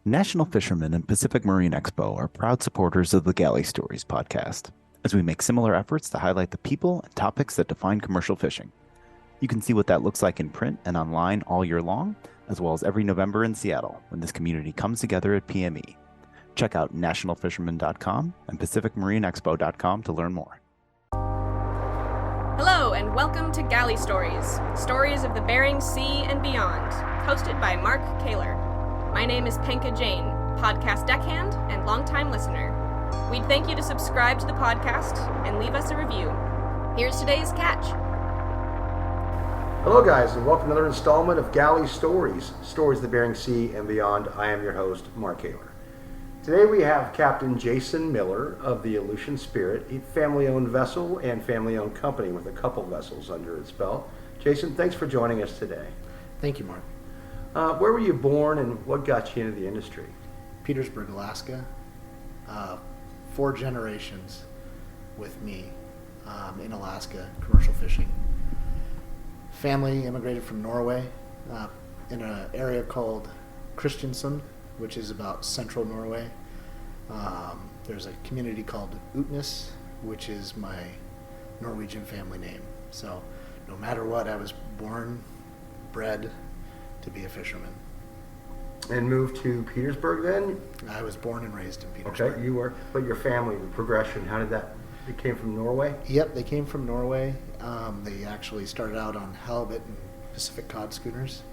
National Fishermen and Pacific Marine Expo are proud supporters of the Galley Stories podcast, as we make similar efforts to highlight the people and topics that define commercial fishing. You can see what that looks like in print and online all year long, as well as every November in Seattle when this community comes together at PME. Check out nationalfisherman.com and pacificmarineexpo.com to learn more. Hello and welcome to Galley Stories, stories of the Bering Sea and beyond, hosted by Mark Kaler. My name is Penka Jane, podcast deckhand and longtime listener. We'd thank you to subscribe to the podcast and leave us a review. Here's today's catch. Hello guys, and welcome to another installment of Galley Stories, stories of the Bering Sea and beyond. I am your host, Mark Kaler. Today we have Captain Jason Miller of the Aleutian Spirit, a family-owned vessel and family-owned company with a couple vessels under its belt. Jason, thanks for joining us today. Thank you, Mark. Where were you born and what got you into the industry? Petersburg, Alaska. 4 generations with me in Alaska, commercial fishing. Family immigrated from Norway in an area called Kristiansund, which is about central Norway. There's a community called Utnes, which is my Norwegian family name. So no matter what, I was born, bred to be a fisherman. And moved to Petersburg then? I was born and raised in Petersburg. Okay, you were, but your family, the progression, how did that, it came from Norway? Yep, they came from Norway. They actually started out on halibut and Pacific cod schooners,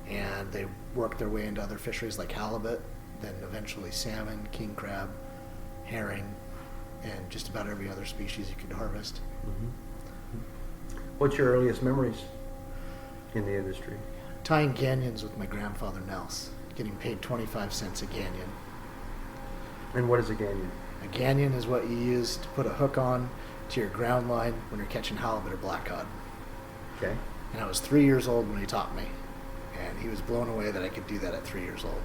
and they worked their way into other fisheries like halibut, then eventually salmon, king crab, herring, and just about every other species you could harvest. Mm-hmm. What's your earliest memories in the industry? Tying ganyons with my grandfather Nels, getting paid 25 cents a ganyon. And what is a ganyon? A ganyon is what you use to put a hook on to your ground line when you're catching halibut or black cod. Okay. And I was 3 years old when he taught me, and he was blown away that I could do that at 3 years old.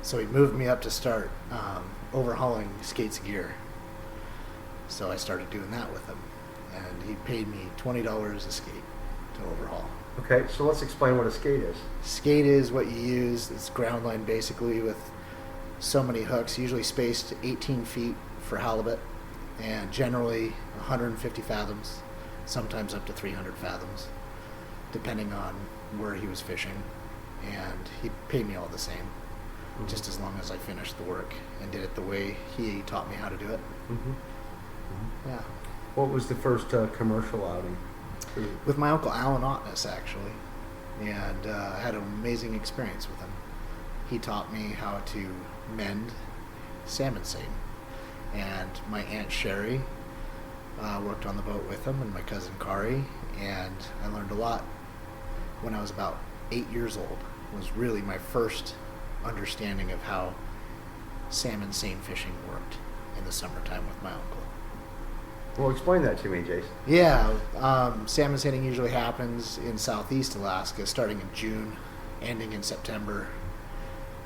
So he moved me up to start overhauling skates gear. So I started doing that with him, and he paid me $20 a skate to overhaul. Okay, so let's explain what a skate is. Skate is what you use. It's ground line basically with so many hooks, usually spaced 18 feet for halibut, and generally 150 fathoms, sometimes up to 300 fathoms, depending on where he was fishing. And he paid me all the same, just as long as I finished the work and did it the way he taught me how to do it. Mm-hmm. Mm-hmm. Yeah. What was the first commercial outing? With my uncle Alan Otness, actually, and I had an amazing experience with him. He taught me how to mend salmon seine, and my Aunt Sherry worked on the boat with him, and my cousin Kari, and I learned a lot. When I was about 8 years old was really my first understanding of how salmon seine fishing worked in the summertime with my uncle. Well, explain that to me, Jason. Yeah, salmon seining usually happens in southeast Alaska, starting in June, ending in September,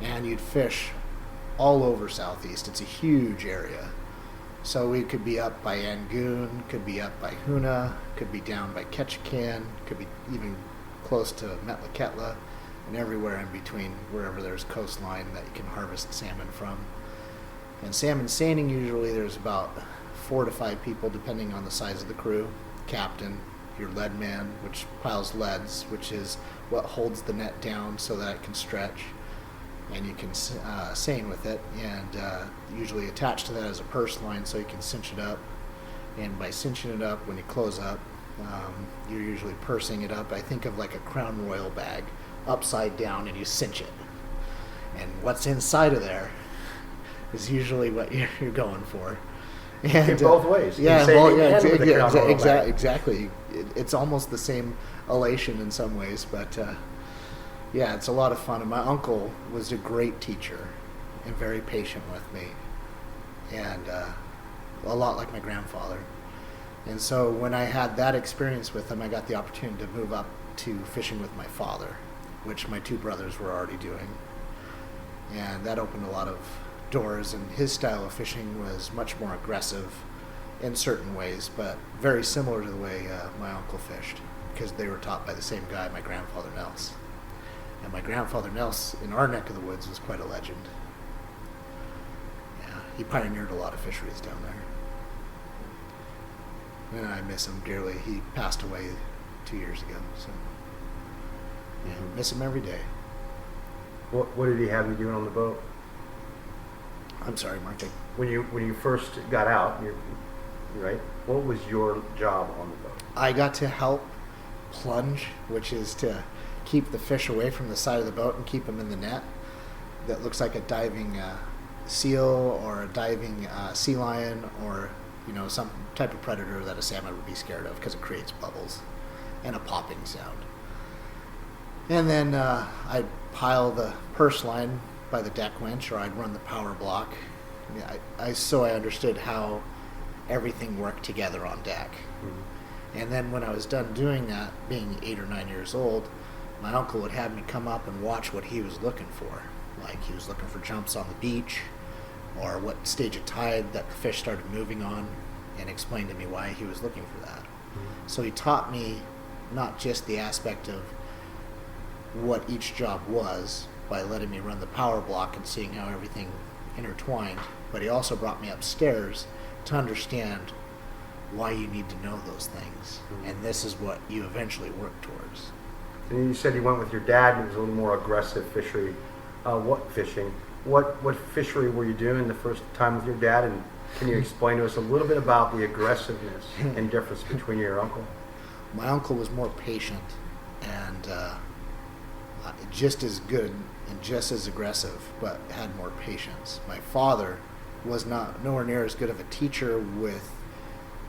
and you'd fish all over southeast. It's a huge area. So we could be up by Angoon, could be up by Hoonah, could be down by Ketchikan, could be even close to Metlakatla, and everywhere in between, wherever there's coastline that you can harvest salmon from. And salmon seining, usually there's about 4 to 5 people, depending on the size of the crew. Captain, your lead man, which piles leads, which is what holds the net down so that it can stretch, and you can seine with it, and usually attached to that is a purse line so you can cinch it up. And by cinching it up, when you close up, you're usually pursing it up. I think of like a Crown Royal bag, upside down, and you cinch it. And what's inside of there is usually what you're going for. And, in both ways. Yeah, exactly. Exactly. It's almost the same elation in some ways, but yeah, it's a lot of fun. And my uncle was a great teacher and very patient with me, and a lot like my grandfather. And so when I had that experience with him, I got the opportunity to move up to fishing with my father, which my 2 brothers were already doing, and that opened a lot of doors. And his style of fishing was much more aggressive in certain ways, but very similar to the way my uncle fished, because they were taught by the same guy, my grandfather Nels. And my grandfather Nels in our neck of the woods was quite a legend. Yeah, he pioneered a lot of fisheries down there. And I miss him dearly. He passed away 2 years ago, so yeah, miss him every day. What did he have you doing on the boat? I'm sorry, Mark. When you first got out, right? What was your job on the boat? I got to help plunge, which is to keep the fish away from the side of the boat and keep them in the net. That looks like a diving seal or a diving sea lion or some type of predator that a salmon would be scared of because it creates bubbles and a popping sound. And then I'd pile the purse line by the deck winch, or I'd run the power block. I understood how everything worked together on deck. Mm-hmm. And then when I was done doing that, being 8 or 9 years old, my uncle would have me come up and watch what he was looking for. Like he was looking for jumps on the beach, or what stage of tide that the fish started moving on, and explain to me why he was looking for that. Mm-hmm. So he taught me not just the aspect of what each job was by letting me run the power block and seeing how everything intertwined, but he also brought me upstairs to understand why you need to know those things. Mm-hmm. And this is what you eventually work towards. And you said you went with your dad and it was a little more aggressive fishery. What fishing? What fishery were you doing the first time with your dad? And can you explain to us a little bit about the aggressiveness and difference between your uncle? My uncle was more patient and just as good and just as aggressive, but had more patience. My father was nowhere near as good of a teacher with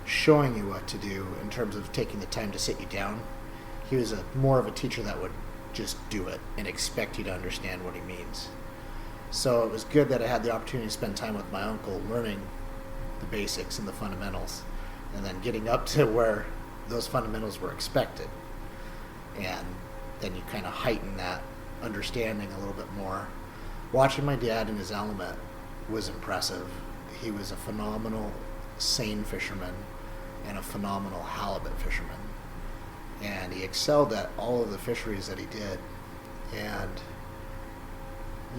showing you what to do in terms of taking the time to sit you down. He was more of a teacher that would just do it and expect you to understand what he means. So it was good that I had the opportunity to spend time with my uncle learning the basics and the fundamentals, and then getting up to where those fundamentals were expected. And then you kind of heighten that understanding a little bit more. Watching my dad in his element was impressive. He was a phenomenal seine fisherman and a phenomenal halibut fisherman. And he excelled at all of the fisheries that he did. And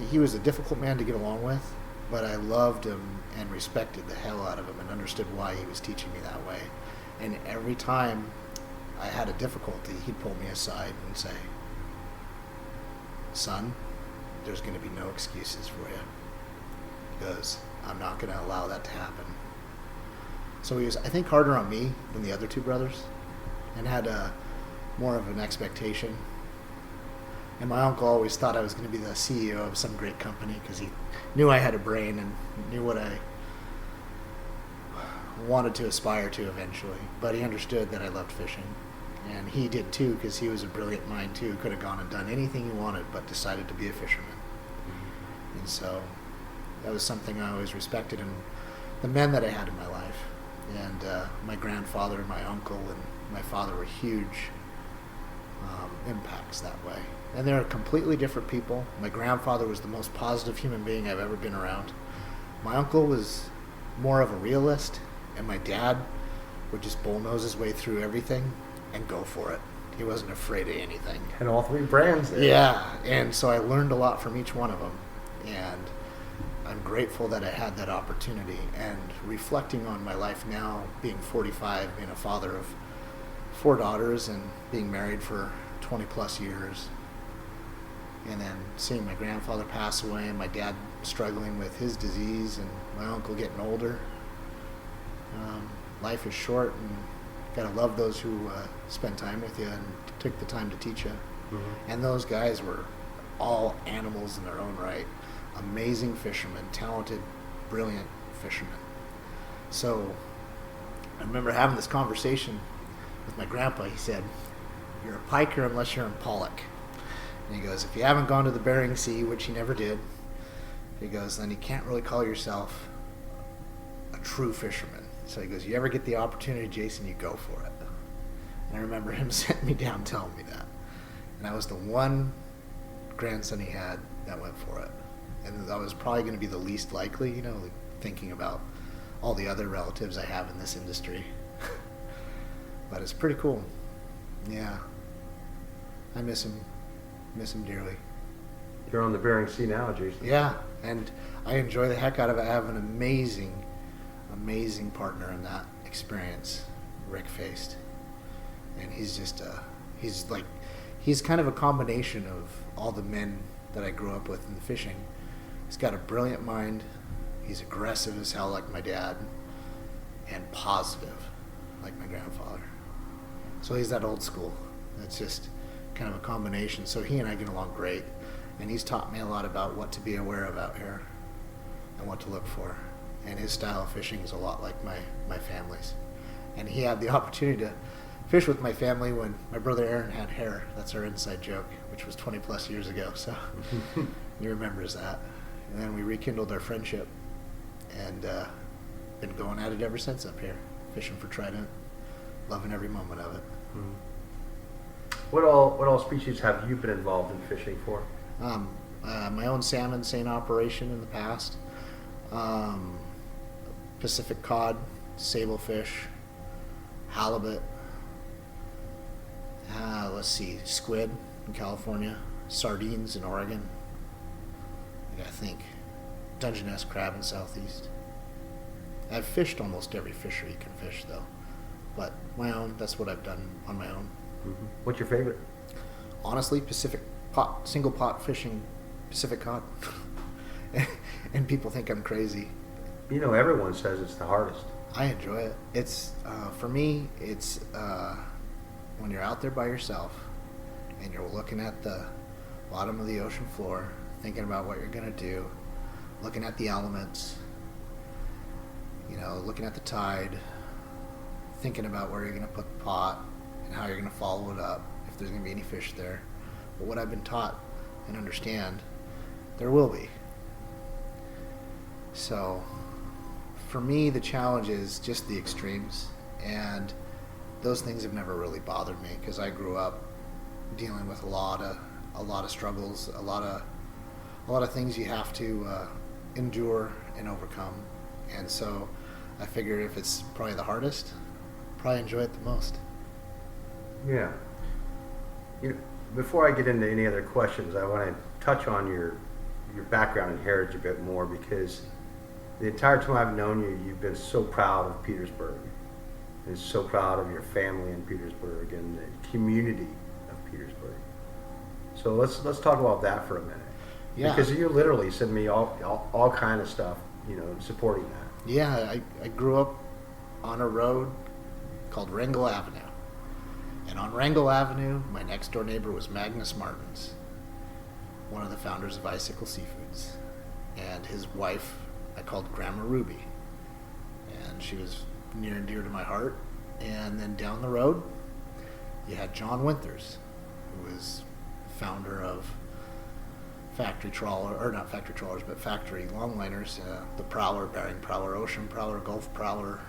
he was a difficult man to get along with, but I loved him and respected the hell out of him and understood why he was teaching me that way. And every time I had a difficulty, he'd pull me aside and say, "Son, there's going to be no excuses for you, because I'm not going to allow that to happen." So he was, I think, harder on me than the other two brothers, and had more of an expectation. And my uncle always thought I was going to be the CEO of some great company because he knew I had a brain and knew what I wanted to aspire to eventually. But he understood that I loved fishing. And he did too, because he was a brilliant mind too. Could have gone and done anything he wanted, but decided to be a fisherman. Mm-hmm. And so that was something I always respected in the men that I had in my life. And my grandfather, my uncle, and my father were huge impacts that way. And they're completely different people. My grandfather was the most positive human being I've ever been around. My uncle was more of a realist, and my dad would just bullnose his way through everything and go for it. He wasn't afraid of anything. And all three brands there. Yeah, and so I learned a lot from each one of them. And I'm grateful that I had that opportunity. And reflecting on my life now, being 45, being a father of 4 daughters and being married for 20 plus years, and then seeing my grandfather pass away and my dad struggling with his disease and my uncle getting older. Life is short, and gotta love those who spend time with you and took the time to teach you. Mm-hmm. And those guys were all animals in their own right. Amazing fishermen, talented, brilliant fishermen. So I remember having this conversation with my grandpa. He said, "You're a piker unless you're in pollock." And he goes, "If you haven't gone to the Bering Sea," which he never did, he goes, "then you can't really call yourself a true fisherman." So he goes, "You ever get the opportunity, Jason, you go for it." And I remember him sitting me down telling me that. And I was the one grandson he had that went for it. And I was probably going to be the least likely, like thinking about all the other relatives I have in this industry. But it's pretty cool. Yeah. I miss him Miss him dearly. You're on the Bering Sea now, Jason. Yeah, and I enjoy the heck out of it. I have an amazing, amazing partner in that experience, Rick Faced. And he's just, he's kind of a combination of all the men that I grew up with in the fishing. He's got a brilliant mind. He's aggressive as hell like my dad, and positive like my grandfather. So he's that old school. That's just kind of a combination. So he and I get along great. And he's taught me a lot about what to be aware of out here and what to look for. And his style of fishing is a lot like my family's. And he had the opportunity to fish with my family when my brother Aaron had hair. That's our inside joke, which was 20 plus years ago. So he remembers that. And then we rekindled our friendship and been going at it ever since up here, fishing for trident, loving every moment of it. What all species have you been involved in fishing for? My own salmon seine operation in the past, Pacific cod, sablefish, halibut, let's see, squid in California, sardines in Oregon, I think, Dungeness crab in Southeast. I've fished almost every fishery you can fish though, but my own, that's what I've done on my own. Mm-hmm. What's your favorite? Honestly, Pacific pot, single pot fishing, Pacific cod. And people think I'm crazy. You know, everyone says it's the hardest. I enjoy it. It's, for me, it's when you're out there by yourself and you're looking at the bottom of the ocean floor, thinking about what you're going to do, looking at the elements, you know, looking at the tide, thinking about where you're going to put the pot and how you're going to follow it up, if there's going to be any fish there. But what I've been taught and understand, there will be. So for me, the challenge is just the extremes, and those things have never really bothered me because I grew up dealing with a lot of struggles, a lot of things you have to endure and overcome. And so I figured if it's probably the hardest, probably enjoy it the most. Yeah. You know, before I get into any other questions, I want to touch on your background and heritage a bit more, because the entire time I've known you, you've been so proud of Petersburg and so proud of your family in Petersburg and the community of Petersburg. So let's talk about that for a minute. Yeah. Because you literally send me all kind of stuff, you know, supporting that. Yeah, I grew up on a road called Wrangell Avenue. And on Wrangell Avenue, my next door neighbor was Magnus Martins, one of the founders of Icicle Seafoods. And his wife, I called Grandma Ruby. And she was near and dear to my heart. And then down the road, you had John Winters, who was founder of factory trawler, or not factory trawlers, but factory longliners, the Prowler, Bering Prowler, Ocean Prowler, Gulf Prowler,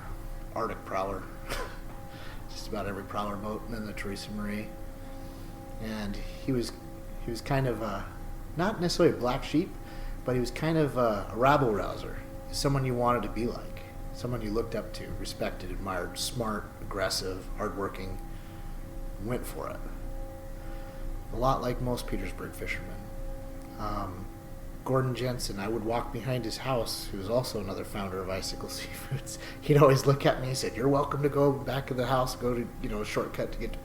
Arctic Prowler, just about every Prowler boat, and then the Teresa Marie. And he was kind of not necessarily a black sheep, but he was kind of a rabble rouser, someone you wanted to be like, someone you looked up to, respected, admired, smart, aggressive, hardworking, went for it. A lot like most Petersburg fishermen. Gordon Jensen, I would walk behind his house, who was also another founder of Icicle Seafoods. He'd always look at me and said, "You're welcome to go back of the house, go to, a shortcut to get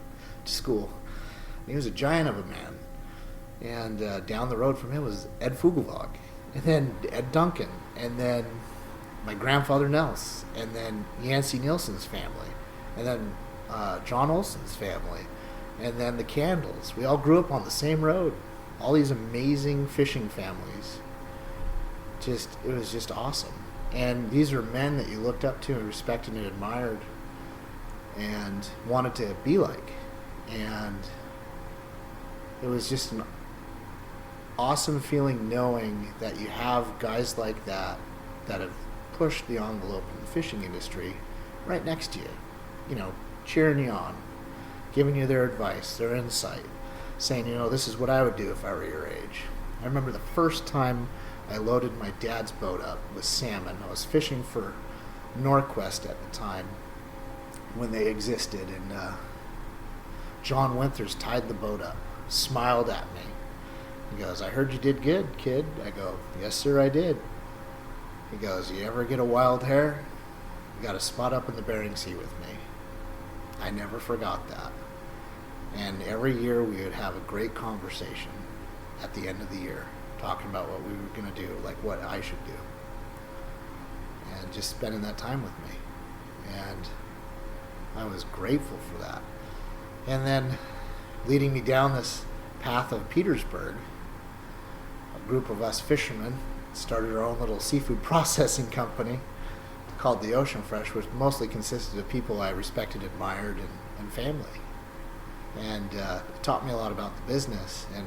to school." And he was a giant of a man. And down the road from him was Ed Fugelvog, and then Ed Duncan, and then my grandfather Nels, and then Yancey Nielsen's family, and then John Olson's family, and then the Candles. We all grew up on the same road. All these amazing fishing families. It was just awesome. And these are men that you looked up to and respected and admired and wanted to be like. And it was just an awesome feeling knowing that you have guys like that have pushed the envelope in the fishing industry right next to you, cheering you on, giving you their advice, their insight, saying, this is what I would do if I were your age. I remember the first time I loaded my dad's boat up with salmon. I was fishing for Norquest at the time when they existed, and John Winters tied the boat up, smiled at me, He goes, I heard you did good, kid. I go, yes, sir, I did. He goes, you ever get a wild hair? You got a spot up in the Bering Sea with me. I never forgot that. And every year we would have a great conversation at the end of the year, talking about what we were going to do, like what I should do. And just spending that time with me. And I was grateful for that. And then leading me down this path of Petersburg, a group of us fishermen started our own little seafood processing company called the Ocean Fresh, which mostly consisted of people I respected, admired, and family. And it taught me a lot about the business. And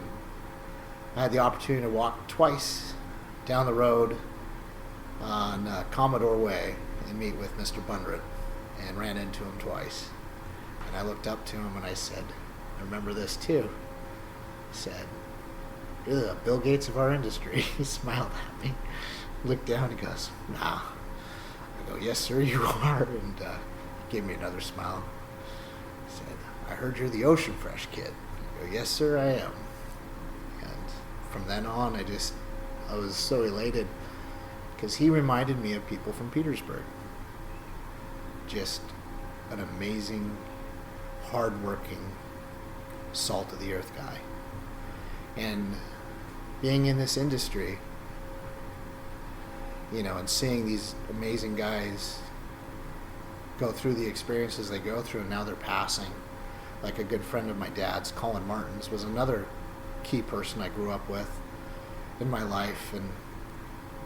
I had the opportunity to walk twice down the road on Commodore Way and meet with Mr. Bundred, and ran into him twice. And I looked up to him and I said, I remember this too. He said, you're the Bill Gates of our industry. He smiled at me, looked down, and goes, nah. I go, yes, sir, you are. And he gave me another smile. He said, I heard you're the Ocean Fresh kid. I go, yes, sir, I am. And from then on, I was so elated because he reminded me of people from Petersburg. Just an amazing, hard-working, salt-of-the-earth guy. And being in this industry, and seeing these amazing guys go through the experiences they go through, and now they're passing. Like a good friend of my dad's, Colin Martins, was another key person I grew up with in my life, and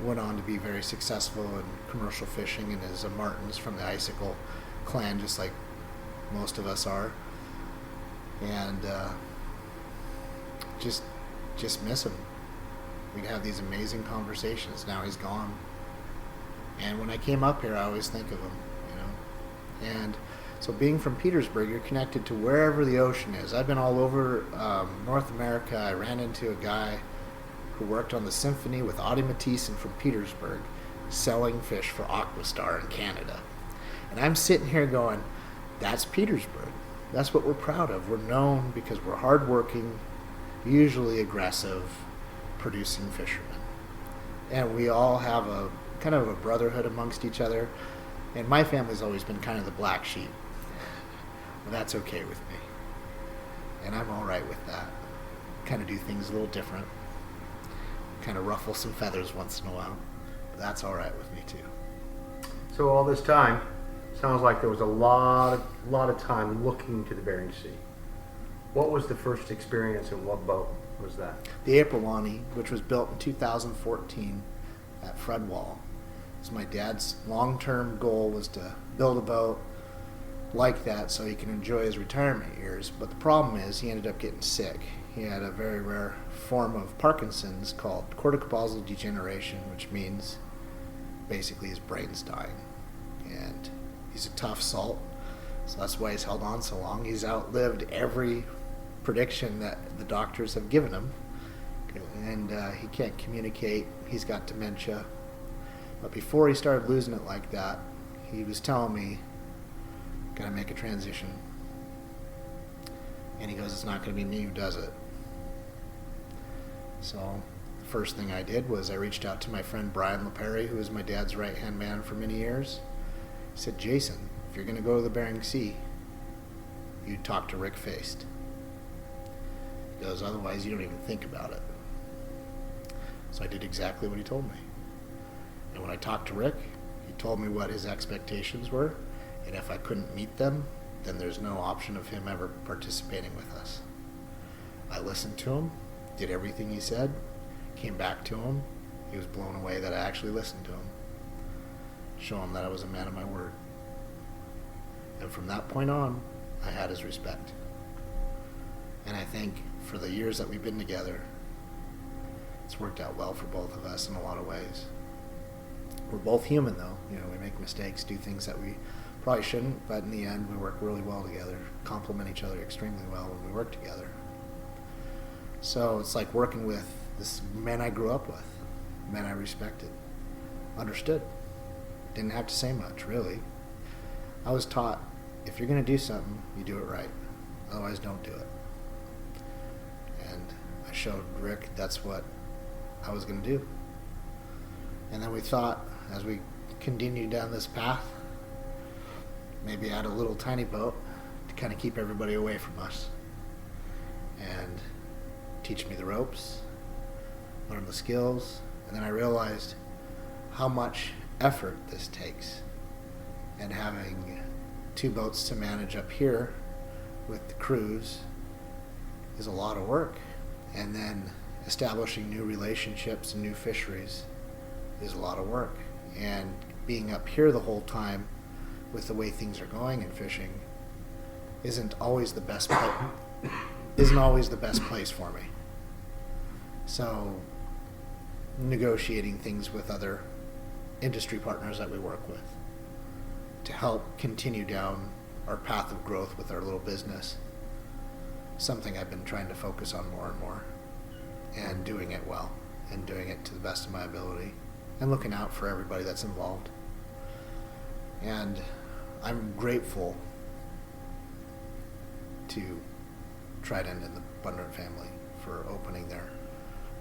went on to be very successful in commercial fishing, and is a Martins from the Icicle clan, just like most of us are. And just miss him. We'd have these amazing conversations. Now he's gone. And when I came up here, I always think of him, And so being from Petersburg, you're connected to wherever the ocean is. I've been all over North America. I ran into a guy who worked on the symphony with Audie Matisse from Petersburg, selling fish for Aquastar in Canada. And I'm sitting here going, that's Petersburg. That's what we're proud of. We're known because we're hardworking, usually aggressive, producing fishermen. And we all have a kind of a brotherhood amongst each other. And my family's always been kind of the black sheep. But that's okay with me. And I'm all right with that. Kind of do things a little different. Kind of ruffle some feathers once in a while. But that's all right with me too. So all this time, sounds like there was a lot of time looking to the Bering Sea. What was the first experience, and what boat was that? The April-Lani, which was built in 2014 at Fredwall. So my dad's long-term goal was to build a boat like that so he can enjoy his retirement years. But the problem is he ended up getting sick. He had a very rare form of Parkinson's called corticobasal degeneration, which means basically his brain's dying. And he's a tough salt, so that's why he's held on so long. He's outlived every prediction that the doctors have given him. And he can't communicate. He's got dementia. But before he started losing it like that, he was telling me, gotta make a transition. And he goes, it's not gonna be me who does it. So the first thing I did was I reached out to my friend Brian LaPerry, who was my dad's right-hand man for many years. He said, Jason, if you're gonna go to the Bering Sea, you talk to Rick Feist. He goes, otherwise you don't even think about it. So I did exactly what he told me. And when I talked to Rick, he told me what his expectations were, and if I couldn't meet them, then there's no option of him ever participating with us. I listened to him, did everything he said, came back to him. He was blown away that I actually listened to him. Show him that I was a man of my word. And from that point on, I had his respect. And I think for the years that we've been together, it's worked out well for both of us in a lot of ways. We're both human, though. We make mistakes, do things that we probably shouldn't, but in the end, we work really well together, complement each other extremely well when we work together. So it's like working with this men I grew up with, men I respected, understood. Didn't have to say much, really. I was taught, if you're going to do something, you do it right. Otherwise, don't do it. And I I showed Rick that's what I was going to do. And then we thought, as we continued down this path, maybe add a little tiny boat to kind of keep everybody away from us and teach me the ropes, learn the skills. And then I realized how much effort this takes, and having 2 boats to manage up here with the crews is a lot of work. And then establishing new relationships and new fisheries is a lot of work. And being up here the whole time with the way things are going in fishing isn't always the best place for me. So negotiating things with other industry partners that we work with to help continue down our path of growth with our little business, something I've been trying to focus on more and more, and doing it well, and doing it to the best of my ability, and looking out for everybody that's involved. And I'm grateful to Trident and the Bundert family for opening their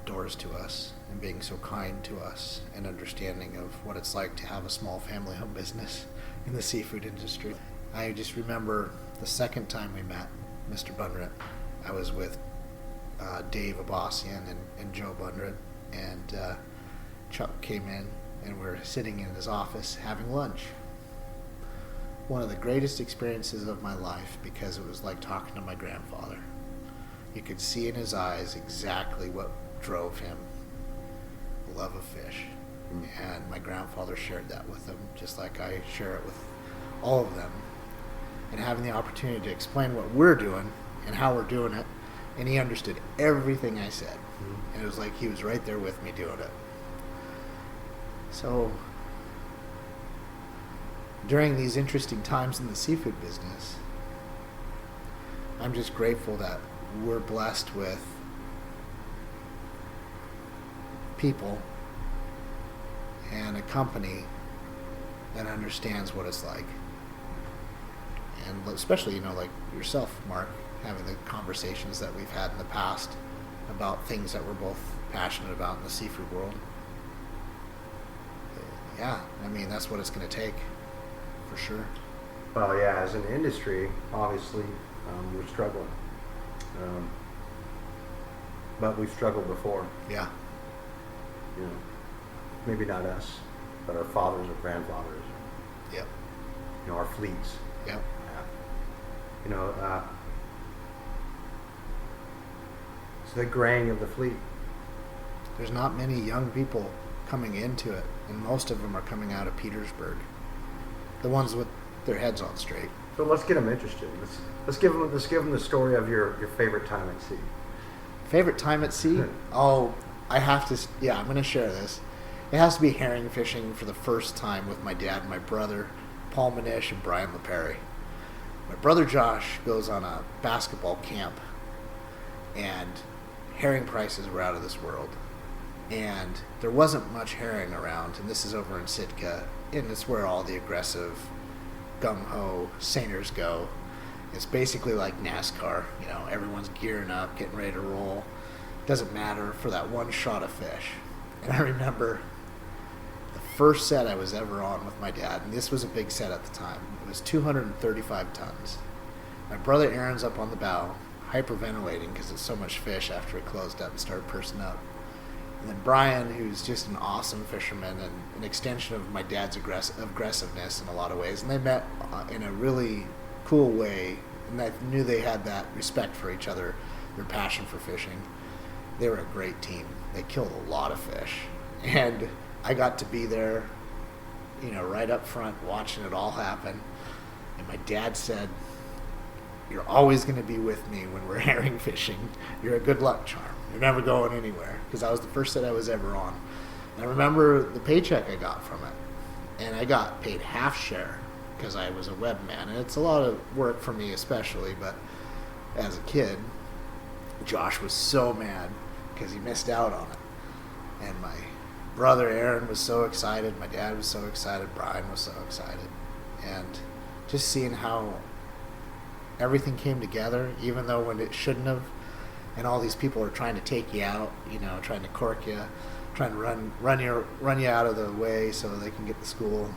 doors to us and being so kind to us and understanding of what it's like to have a small family-owned business in the seafood industry. I just remember the second time we met Mr. Bundert, I was with Dave Abbasian and Joe Bundert, and Chuck came in, and we were sitting in his office having lunch. One of the greatest experiences of my life, because it was like talking to my grandfather. You could see in his eyes exactly what drove him, the love of fish. And my grandfather shared that with him, just like I share it with all of them. And having the opportunity to explain what we're doing and how we're doing it, and he understood everything I said. And it was like he was right there with me doing it. So during these interesting times in the seafood business, I'm just grateful that we're blessed with people and a company that understands what it's like. And especially, like yourself, Mark, having the conversations that we've had in the past about things that we're both passionate about in the seafood world. Yeah, that's what it's going to take, for sure. Well, yeah, as an industry, obviously, we're struggling. But we've struggled before. Yeah. Maybe not us, but our fathers or grandfathers. Yep. Our fleets. Yep. It's the graying of the fleet. There's not many young people coming into it, and most of them are coming out of Petersburg. The ones with their heads on straight. So let's get them interested. Let's give them the story of your favorite time at sea. Favorite time at sea? Oh, I have to. Yeah, I'm going to share this. It has to be herring fishing for the first time with my dad and my brother, Paul Manish and Brian LePerry. My brother Josh goes on a basketball camp, and herring prices were out of this world. And there wasn't much herring around, and this is over in Sitka, and it's where all the aggressive, gung-ho seiners go. It's basically like NASCAR. Everyone's gearing up, getting ready to roll. Doesn't matter for that one shot of fish. And I remember the first set I was ever on with my dad, and this was a big set at the time. It was 235 tons. My brother Aaron's up on the bow, hyperventilating because it's so much fish after it closed up and started pursing up. And then Brian, who's just an awesome fisherman and an extension of my dad's aggressiveness in a lot of ways. And they met in a really cool way, and I knew they had that respect for each other, their passion for fishing. They were a great team. They killed a lot of fish. And I got to be there, right up front, watching it all happen. And my dad said, "You're always going to be with me when we're herring fishing. You're a good luck charm. You're never going anywhere." Because that was the first set I was ever on. And I remember the paycheck I got from it. And I got paid half share because I was a webman. And it's a lot of work for me especially, but as a kid, Josh was so mad because he missed out on it. And my brother Aaron was so excited. My dad was so excited. Brian was so excited. And just seeing how everything came together, even though when it shouldn't have, and all these people are trying to take you out, trying to cork you, trying to run you out of the way so they can get to school.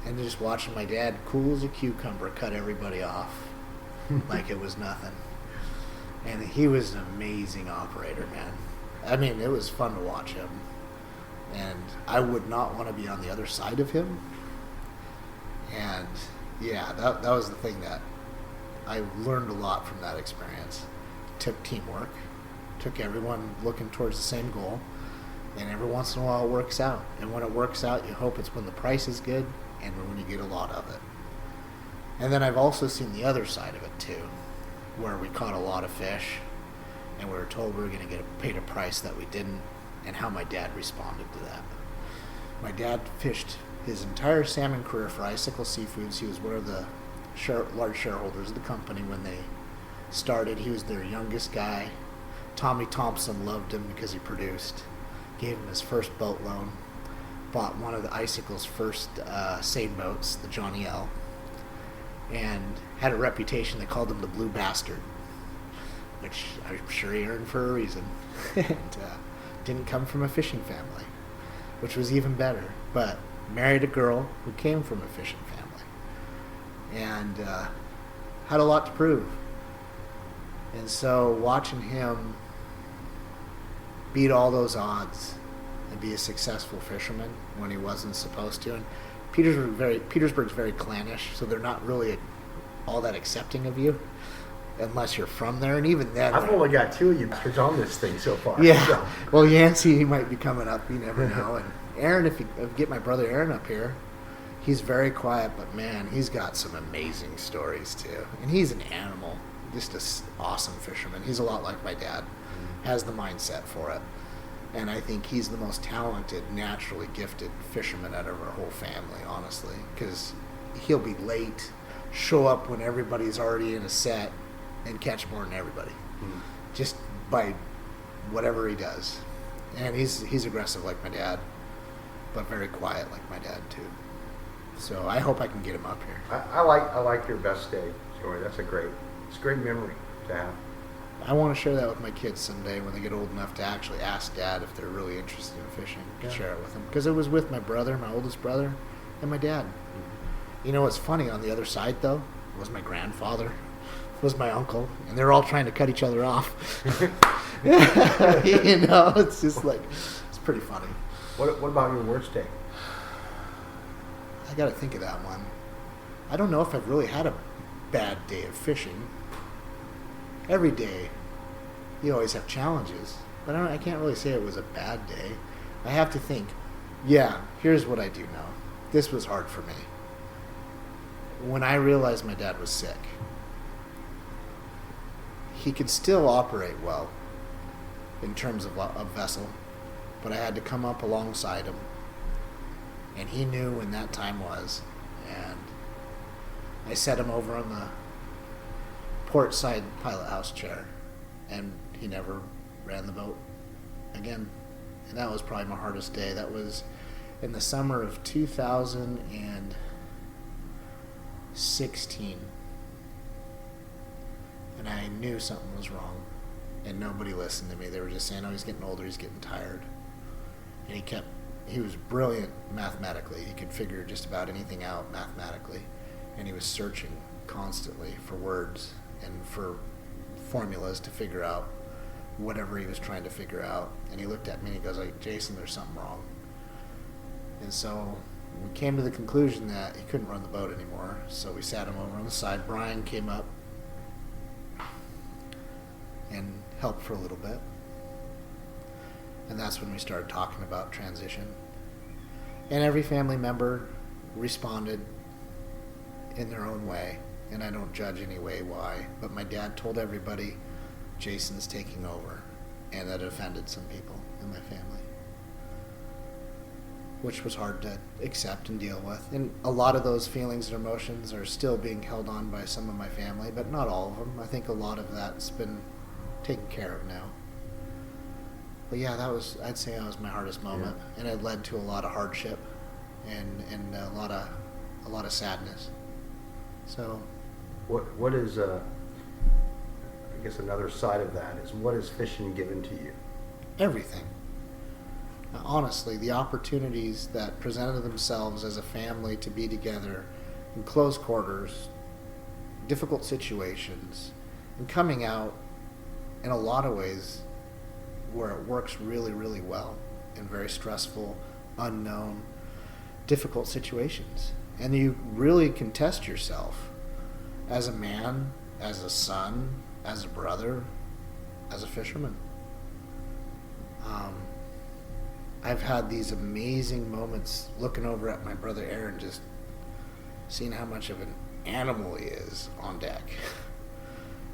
And just watching my dad, cool as a cucumber, cut everybody off like it was nothing. And he was an amazing operator, man. I mean, it was fun to watch him. And I would not want to be on the other side of him. And yeah, that was the thing that I learned a lot from that experience. Took teamwork, took everyone looking towards the same goal, and every once in a while it works out. And when it works out, you hope it's when the price is good and when you get a lot of it. And then I've also seen the other side of it too, where we caught a lot of fish and we were told we were going to get paid a price that we didn't, and how my dad responded to that. My dad fished his entire salmon career for Icicle Seafoods. He was one of the large shareholders of the company when they started. He was their youngest guy. Tommy Thompson loved him because he produced. Gave him his first boat loan. Bought one of the Icicle's first seine boats, the Johnny L. And had a reputation. They called him the Blue Bastard, which I'm sure he earned for a reason. And didn't come from a fishing family, which was even better. But married a girl who came from a fishing family. And had a lot to prove. And so watching him beat all those odds and be a successful fisherman when he wasn't supposed to. And Petersburg's very clannish, so they're not really all that accepting of you unless you're from there. And even then, I've only got 2 of you bastards on this thing so far. Yeah. So. Well, Yancey, he might be coming up. You never know. And Aaron, if you get my brother Aaron up here, he's very quiet, but man, he's got some amazing stories too. And he's an animal, just an awesome fisherman. He's a lot like my dad, has the mindset for it. And I think he's the most talented, naturally gifted fisherman out of our whole family, honestly, because he'll be late, show up when everybody's already in a set, and catch more than everybody, just by whatever he does. And he's aggressive like my dad, but very quiet like my dad too. So I hope I can get him up here. I like your best day story. It's a great memory to have. I want to share that with my kids someday when they get old enough to actually ask Dad if they're really interested in fishing. Share it with them, because it was with my brother, my oldest brother, and my dad. You know what's funny on the other side though was my grandfather, was my uncle, and they're all trying to cut each other off. It's just like, it's pretty funny. What about your worst day? I got to think of that one. I don't know if I've really had a bad day of fishing. Every day, you always have challenges, but I can't really say it was a bad day. I have to think, here's what I do know. This was hard for me. When I realized my dad was sick, he could still operate well in terms of a vessel, but I had to come up alongside him, and he knew when that time was, and I set him over on the port side pilot house chair, and he never ran the boat again. And that was probably my hardest day. That was in the summer of 2016, and I knew something was wrong, and nobody listened to me. They were just saying, oh, he's getting older, he's getting tired. And he was brilliant mathematically. He could figure just about anything out mathematically, and he was searching constantly for words and for formulas to figure out whatever he was trying to figure out. And he looked at me and he goes like, Jason, there's something wrong. And so we came to the conclusion that he couldn't run the boat anymore, so we sat him over on the side. Brian came up and helped for a little bit, and that's when we started talking about transition. And every family member responded in their own way, and I don't judge any way why, but my dad told everybody Jason's taking over, and that offended some people in my family, which was hard to accept and deal with. And a lot of those feelings and emotions are still being held on by some of my family, but not all of them. I think a lot of that's been taken care of now. But yeah, I'd say that was my hardest moment, and it led to a lot of hardship and a lot of sadness. So what is I guess another side of that is, what has fishing given to you? Everything. Honestly, the opportunities that presented themselves as a family to be together in close quarters, difficult situations, and coming out in a lot of ways where it works really, really well in very stressful, unknown, difficult situations. And you really can test yourself as a man, as a son, as a brother, as a fisherman. I've had these amazing moments looking over at my brother Aaron, just seeing how much of an animal he is on deck.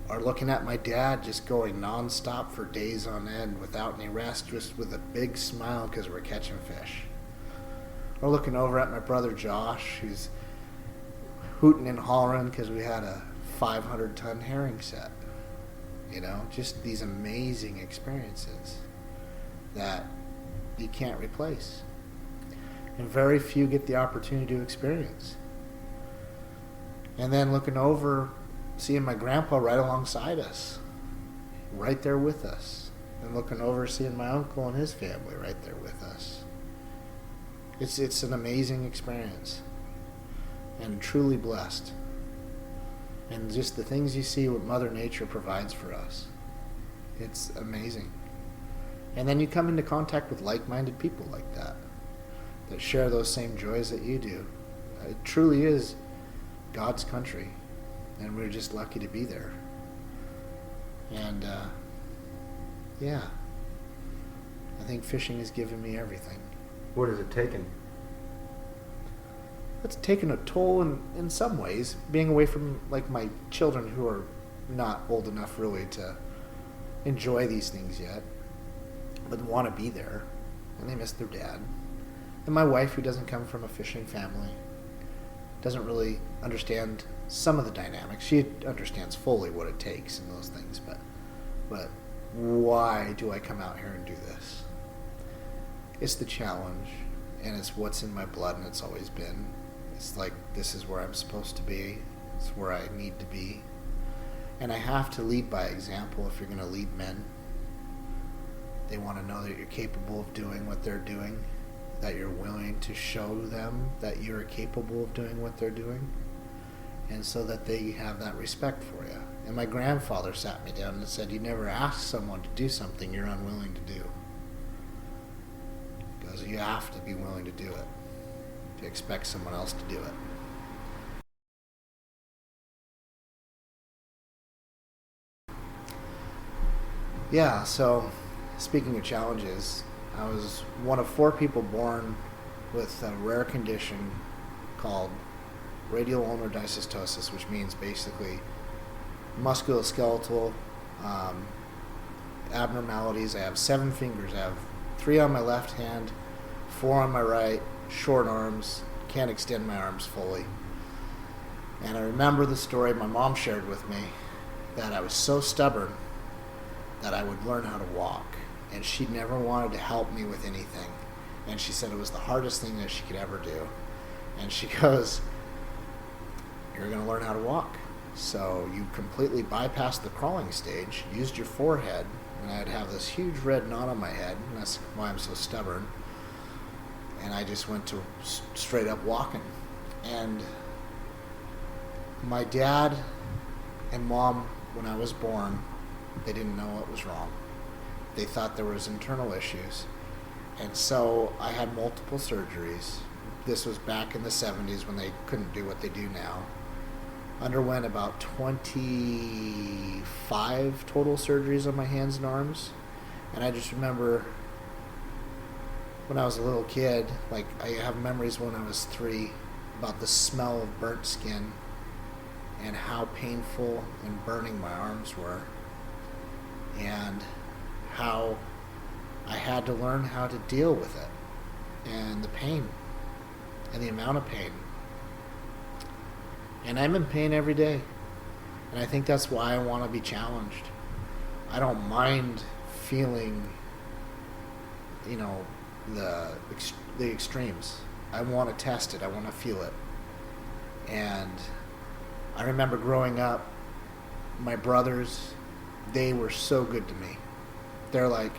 Or looking at my dad just going nonstop for days on end without any rest, just with a big smile because we're catching fish. Or looking over at my brother Josh, who's hooting and hollering because we had a 500-ton herring set. You know, just these amazing experiences that you can't replace. And very few get the opportunity to experience. And then looking over, seeing my grandpa right alongside us, right there with us. And looking over, seeing my uncle and his family right there with us. It's an amazing experience. And truly blessed. And just the things you see what Mother Nature provides for us. It's amazing. And then you come into contact with like-minded people like that share those same joys that you do. It truly is God's country, and we're just lucky to be there. And yeah, I think fishing has given me everything. What has it taken? It's taken a toll in some ways, being away from like my children who are not old enough really to enjoy these things yet, but want to be there, and they miss their dad. And my wife, who doesn't come from a fishing family, doesn't really understand some of the dynamics. She understands fully what it takes and those things, but why do I come out here and do this? It's the challenge, and it's what's in my blood, and it's always been. It's like, this is where I'm supposed to be. It's where I need to be. And I have to lead by example if you're going to lead men. They want to know that you're capable of doing what they're doing, that you're willing to show them that you're capable of doing what they're doing, and so that they have that respect for you. And my grandfather sat me down and said, you never ask someone to do something you're unwilling to do. Because you have to be willing to do it, to expect someone else to do it. Yeah, so speaking of challenges, I was one of 4 people born with a rare condition called radial ulnar dysostosis, which means basically musculoskeletal abnormalities. I have 7 fingers. I have 3 on my left hand, 4 on my right, short arms, can't extend my arms fully. And I remember the story my mom shared with me, that I was so stubborn that I would learn how to walk. And she never wanted to help me with anything. And she said it was the hardest thing that she could ever do. And she goes, you're going to learn how to walk. So you completely bypassed the crawling stage, used your forehead, and I'd have this huge red knot on my head, and that's why I'm so stubborn. And I just went to straight up walking. And my dad and mom, when I was born, they didn't know what was wrong. They thought there was internal issues. And so I had multiple surgeries. This was back in the 70s when they couldn't do what they do now. Underwent about 25 total surgeries on my hands and arms. And I just remember when I was a little kid, like I have memories when I was 3 about the smell of burnt skin and how painful and burning my arms were. And how I had to learn how to deal with it, and the pain, and the amount of pain. And I'm in pain every day, and I think that's why I want to be challenged. I don't mind feeling, the extremes. I want to test it. I want to feel it. And I remember growing up, my brothers they were so good to me. They're like,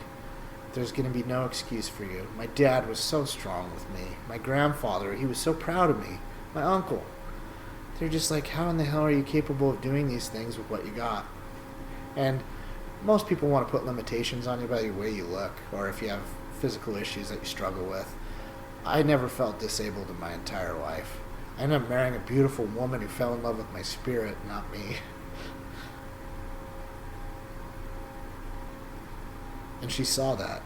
there's going to be no excuse for you. My dad was so strong with me. My grandfather, he was so proud of me. My uncle. They're just like, how in the hell are you capable of doing these things with what you got? And most people want to put limitations on you by the way you look, or if you have physical issues that you struggle with. I never felt disabled in my entire life. I ended up marrying a beautiful woman who fell in love with my spirit, not me. And she saw that.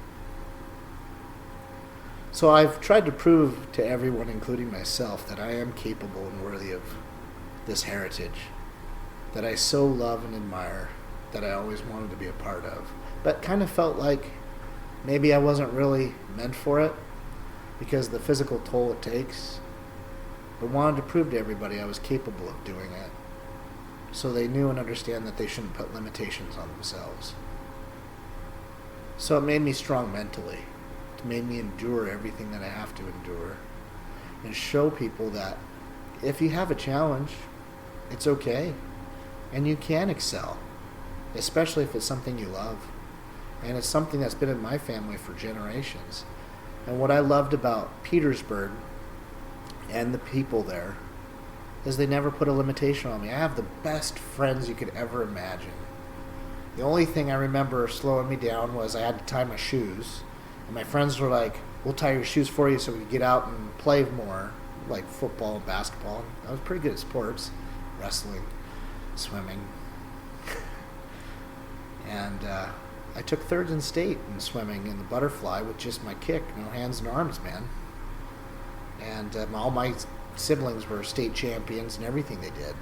So I've tried to prove to everyone, including myself, that I am capable and worthy of this heritage that I so love and admire, that I always wanted to be a part of. But kind of felt like maybe I wasn't really meant for it because of the physical toll it takes, but wanted to prove to everybody I was capable of doing it, so they knew and understand that they shouldn't put limitations on themselves. So it made me strong mentally. It made me endure everything that I have to endure, and show people that if you have a challenge, it's okay, and you can excel, especially if it's something you love. And it's something that's been in my family for generations. And what I loved about Petersburg and the people there is they never put a limitation on me. I have the best friends you could ever imagine. The only thing I remember slowing me down was I had to tie my shoes. And my friends were like, we'll tie your shoes for you so we can get out and play more, like football and basketball. I was pretty good at sports, wrestling, swimming. And I took third in state in swimming in the butterfly with just my kick, no hands and arms, man. And all my siblings were state champions in everything they did.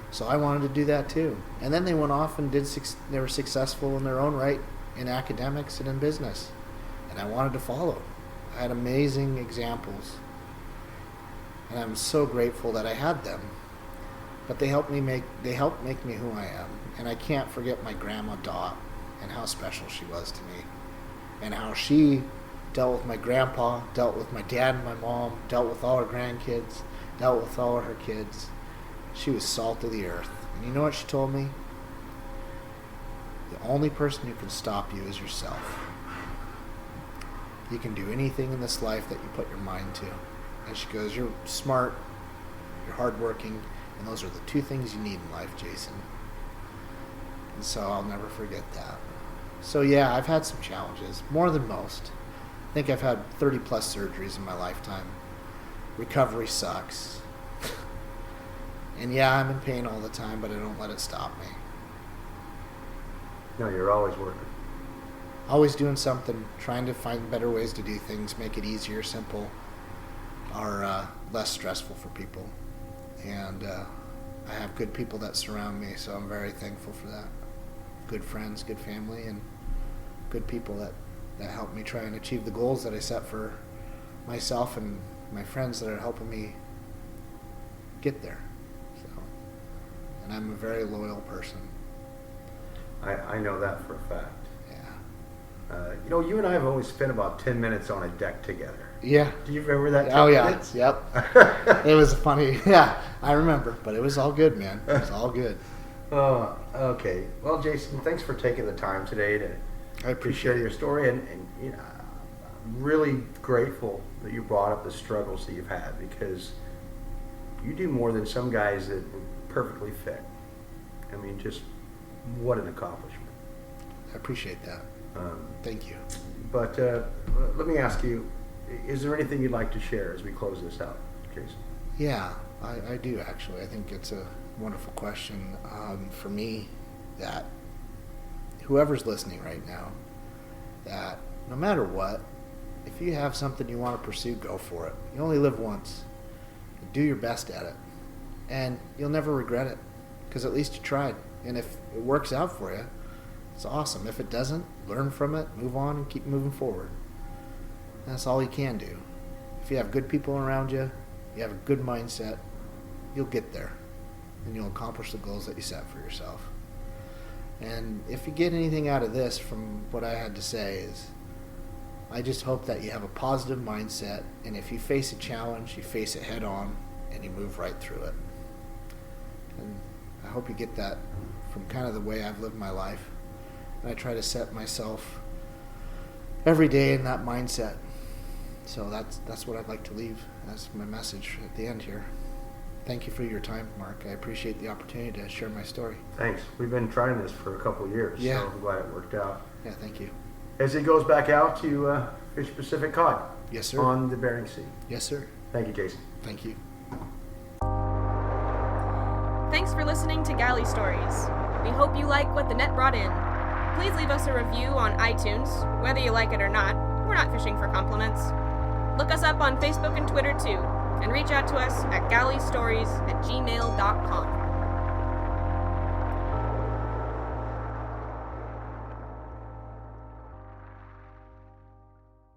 So I wanted to do that too. And then they went off and they were successful in their own right in academics and in business. And I wanted to follow. I had amazing examples. And I'm so grateful that I had them. But they helped make me who I am. And I can't forget my grandma Dot and how special she was to me. And how she dealt with my grandpa, dealt with my dad and my mom, dealt with all her grandkids, dealt with all of her kids. She was salt of the earth. And you know what she told me? The only person who can stop you is yourself. You can do anything in this life that you put your mind to. And she goes, you're smart, you're hardworking, and those are the two things you need in life, Jason. And so I'll never forget that. So yeah, I've had some challenges, more than most. I think I've had 30 plus surgeries in my lifetime. Recovery sucks. And yeah, I'm in pain all the time, but I don't let it stop me. No, you're always working. Always doing something, trying to find better ways to do things, make it easier, simple, or less stressful for people. And I have good people that surround me, so I'm very thankful for that. Good friends, good family, and good people that help me try and achieve the goals that I set for myself and my friends that are helping me get there. So, and I'm a very loyal person. I know that for a fact. Yeah. You and I have only spent about 10 minutes on a deck together. Yeah. Do you remember that? Oh, yeah. Minutes? Yep. It was funny. Yeah, I remember. But it was all good, man. It was all good. Oh, okay. Well, Jason, thanks for taking the time today to I appreciate share your story. And I'm really grateful that you brought up the struggles that you've had, because you do more than some guys that were perfectly fit. I mean, just what an accomplishment. I appreciate that. Thank you. But let me ask you, is there anything you'd like to share as we close this out, Jason? Yeah, I do actually. I think it's a wonderful question. For me, that whoever's listening right now, that no matter what, if you have something you want to pursue, go for it. You only live once. Do your best at it. And you'll never regret it, because at least you tried. And if it works out for you, it's awesome. If it doesn't, learn from it, move on, and keep moving forward. That's all you can do. If you have good people around you, you have a good mindset, you'll get there. And you'll accomplish the goals that you set for yourself. And if you get anything out of this from what I had to say is, I just hope that you have a positive mindset, and if you face a challenge, you face it head on, and you move right through it. And I hope you get that from kind of the way I've lived my life. And I try to set myself every day in that mindset. So that's what I'd like to leave as my message at the end here. Thank you for your time, Mark. I appreciate the opportunity to share my story. Thanks. We've been trying this for a couple of years, Yeah. so I'm glad it worked out. Yeah, thank you. As he goes back out to fish Pacific cod Yes, sir. on the Bering Sea. Yes, sir. Thank you, Jason. Thank you. Thanks for listening to Galley Stories. We hope you like what the net brought in. Please leave us a review on iTunes. Whether you like it or not, we're not fishing for compliments. Look us up on Facebook and Twitter too, and reach out to us at galleystories@gmail.com.